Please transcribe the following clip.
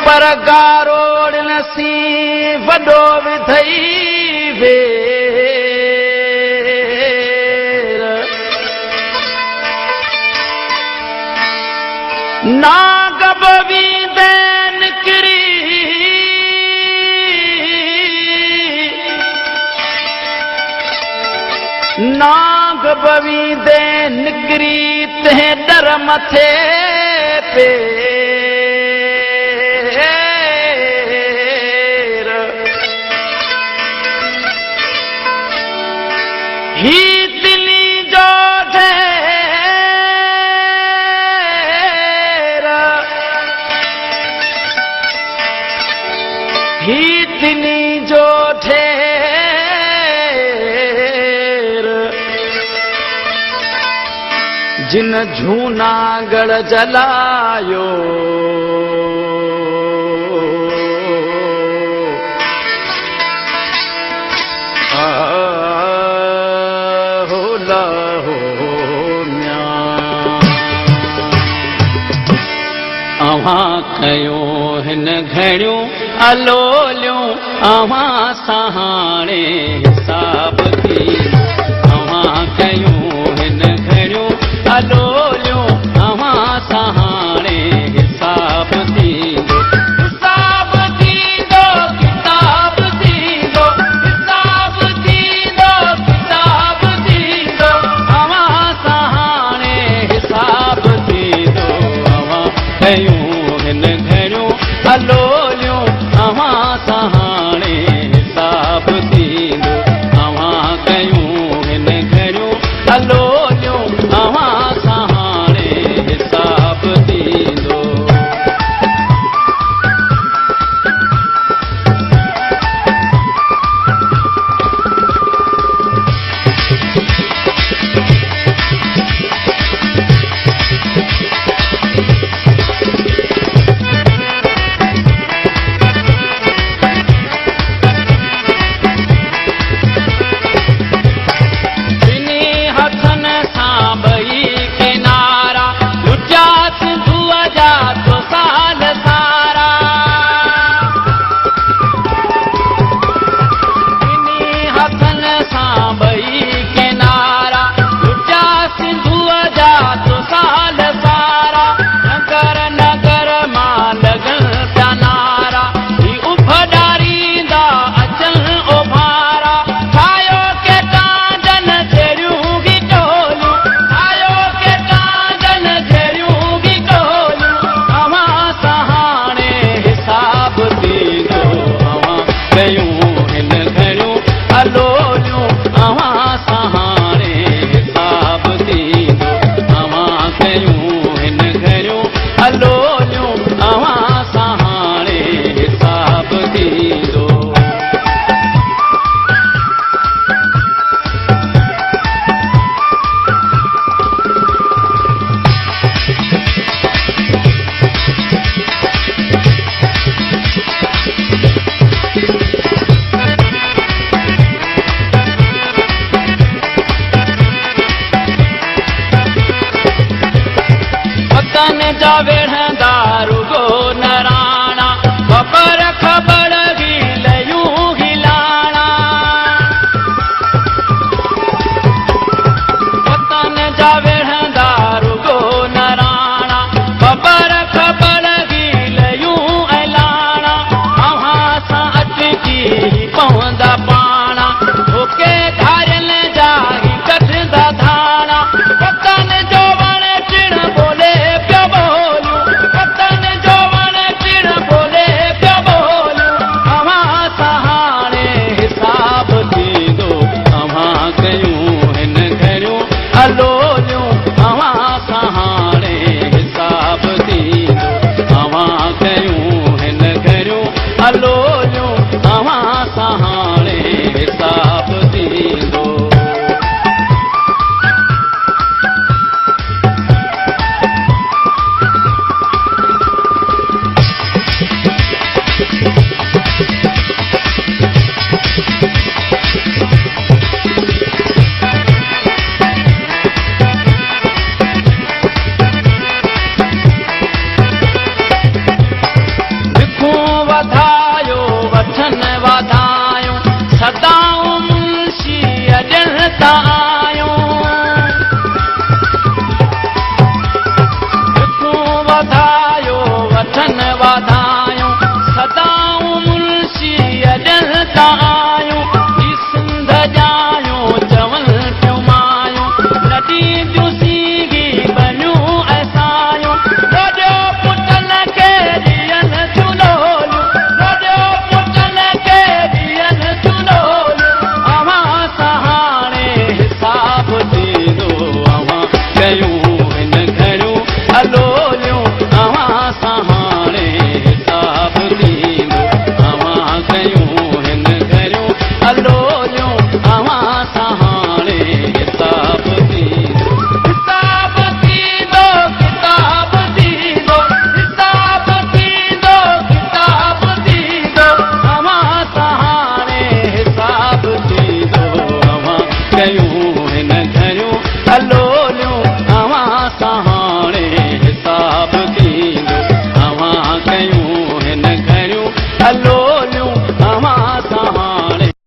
पर गारोड़ नसी वॾो विधई वेर नाग बवी दे निकरी नाग बवी दे निकरी ते डर मथे पे ही दिली जो ढेर ही दिली जो ढेर जिन जूनागढ़ जलायो अवां कयो हिन घड़ियूं अलोलियूं अवां सहाणे हिसाब थी अवां कयूं हिन घड़ियूं अलोलियूं अवां सहाणे हिसाब थी हिसाब थींदो किताब थींदो हिसाब थींदो किताब थींदो अवां सहाणे हिसाब थींदो अवां कयूं अलोलियूं अवां सहाणे हिसाब थींदो अवां कयूं हिन घड़ियूं अलोलियूं अवां सहाणे हिसाब थींदो जा वेढ़ंदा रुगो नराणा खबर खबर गिलयूं गिलाणा वतन जा वेढ़ंदा रुगो नराणा खबर खबर गिलयूं ऐलाणा अव्हां सां अटकी पवंदा पाणा ओके धारियल जा कढंदा धाणा वतन जो वण टिण बोले वतन सा